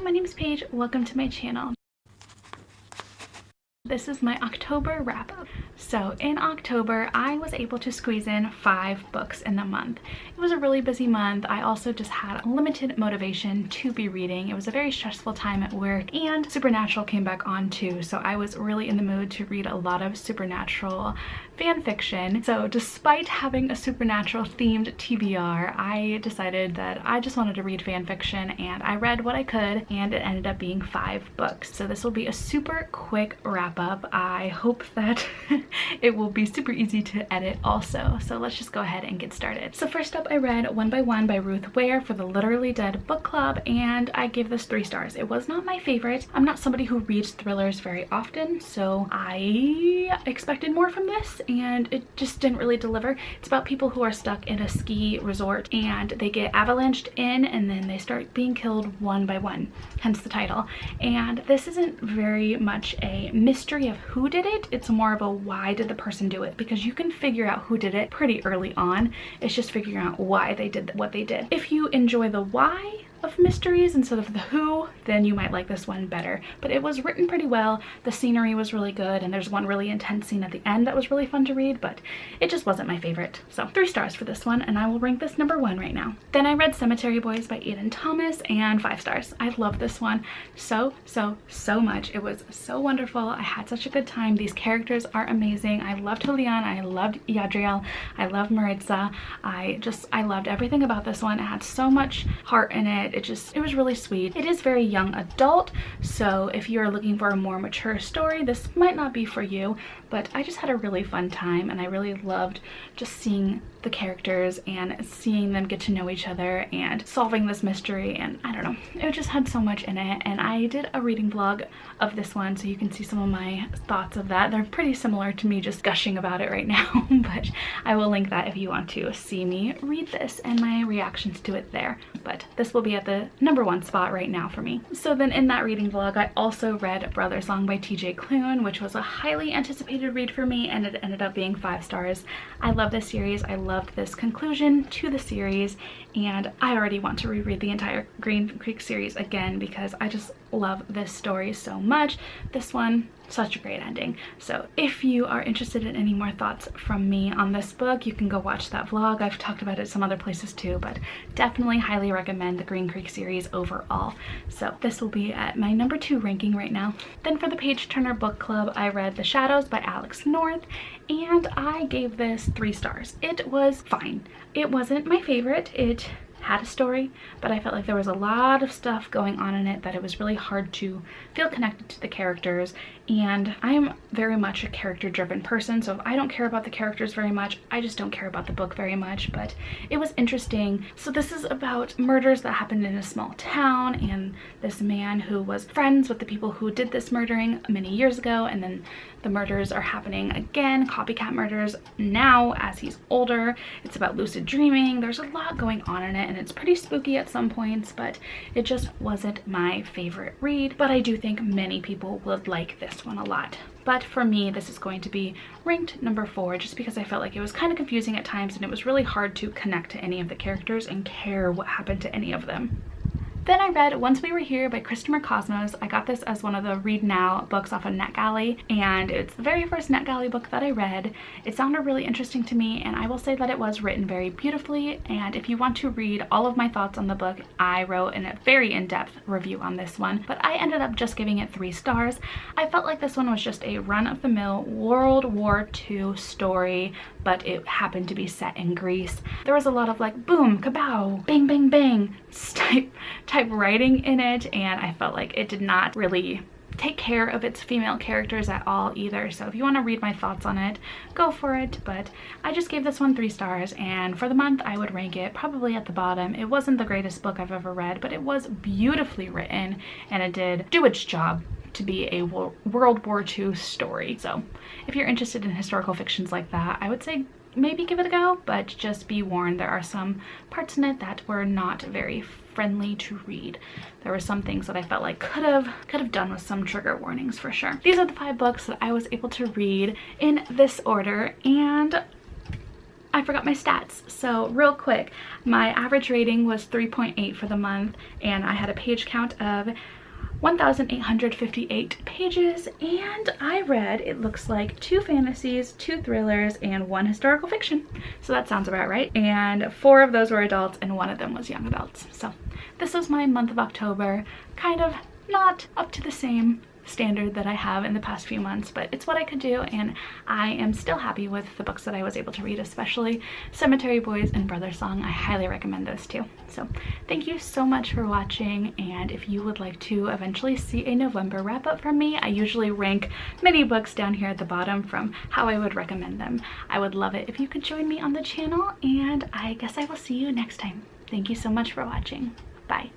my name's Paige. Welcome to my channel. This is my October wrap-up. So in October, I was able to squeeze in 5 books in the month. It was a really busy month. I also just had limited motivation to be reading. It was a very stressful time at work, and Supernatural came back on too, so I was really in the mood to read a lot of Supernatural fan fiction. So despite having a Supernatural themed TBR, I decided that I just wanted to read fan fiction, and I read what I could, and it ended up being 5 books. So this will be a super quick wrap-up. I hope that it will be super easy to edit also. So let's just go ahead and get started. So first up, I read One by One by Ruth Ware for the Literally Dead book club, and I gave this 3 stars. It was not my favorite. I'm not somebody who reads thrillers very often, so I expected more from this, and it just didn't really deliver. It's about people who are stuck in a ski resort, and they get avalanched in, and then they start being killed one by one, hence the title. And this isn't very much a mystery of who did it. It's more of a why did the person do it, because you can figure out who did it pretty early on. It's just figuring out why they did what they did. If you enjoy the why of mysteries instead of the who, then you might like this one better. But it was written pretty well. The scenery was really good, and there's one really intense scene at the end that was really fun to read, but it just wasn't my favorite. So 3 stars for this one, and I will rank this number 1 right now. Then I read Cemetery Boys by Aidan Thomas, and 5 stars. I love this one so much. It was so wonderful. I had such a good time. These characters are amazing. I loved Julian, I loved Yadriel, I loved Maritza. I loved everything about this one. It had so much heart in it. It was really sweet. It is very young adult, so if you are looking for a more mature story, this might not be for you, but I just had a really fun time, and I really loved just seeing the characters and seeing them get to know each other and solving this mystery, and I don't know, it just had so much in it. And I did a reading vlog of this one, so you can see some of my thoughts of that. They're pretty similar to me just gushing about it right now, but I will link that if you want to see me read this and my reactions to it there. But this will be at the number 1 spot right now for me. So then in that reading vlog, I also read Brothersong by Klune, which was a highly anticipated read for me, and it ended up being 5 stars. I love this series. I loved this conclusion to the series, and I already want to reread the entire Green Creek series again because I just love this story so much. This one, such a great ending. So if you are interested in any more thoughts from me on this book, you can go watch that vlog. I've talked about it some other places too, but definitely highly recommend the Green Creek series overall. So this will be at my number 2 ranking right now. Then for the Page Turner book club, I read The Shadows by Alex North, and I gave this 3 stars. It was fine. It wasn't my favorite. It had a story, but I felt like there was a lot of stuff going on in it that it was really hard to feel connected to the characters, and I am very much a character-driven person, so if I don't care about the characters very much, I just don't care about the book very much. But it was interesting. So this is about murders that happened in a small town, and this man who was friends with the people who did this murdering many years ago, and then the murders are happening again, copycat murders now as he's older. It's about lucid dreaming. There's a lot going on in it, and it's pretty spooky at some points, but it just wasn't my favorite read. But I do think many people would like this one a lot. But for me, this is going to be ranked number 4 just because I felt like it was kind of confusing at times, and it was really hard to connect to any of the characters and care what happened to any of them. Then I read Once We Were Here by Christopher Cosmos. I got this as one of the Read Now books off of NetGalley, and it's the very first NetGalley book that I read. It sounded really interesting to me, and I will say that it was written very beautifully. And if you want to read all of my thoughts on the book, I wrote a very in-depth review on this one, but I ended up just giving it 3 stars. I felt like this one was just a run-of-the-mill World War II story, but it happened to be set in Greece. There was a lot of like boom, kabow, bang, bang, bang type writing in it, and I felt like it did not really take care of its female characters at all either. So if you want to read my thoughts on it, go for it. But I just gave this one 3 stars, and for the month I would rank it probably at the bottom. It wasn't the greatest book I've ever read, but it was beautifully written, and it did do its job to be a World War II story. So if you're interested in historical fictions like that, I would say maybe give it a go, but just be warned, there are some parts in it that were not very friendly to read. There were some things that I felt like could have done with some trigger warnings for sure. These are the 5 books that I was able to read in this order, and I forgot my stats. So real quick, my average rating was 3.8 for the month, and I had a page count of 1,858 pages, and I read, it looks like, 2 fantasies, 2 thrillers, and 1 historical fiction. So that sounds about right. And 4 of those were adults and 1 of them was young adults. So this was my month of October. Kind of not up to the same standard that I have in the past few months, but it's what I could do, and I am still happy with the books that I was able to read, especially Cemetery Boys and Brothersong. I highly recommend those two. So thank you so much for watching, and if you would like to eventually see a November wrap up from me, I usually rank many books down here at the bottom from how I would recommend them. I would love it if you could join me on the channel, and I guess I will see you next time. Thank you so much for watching. Bye.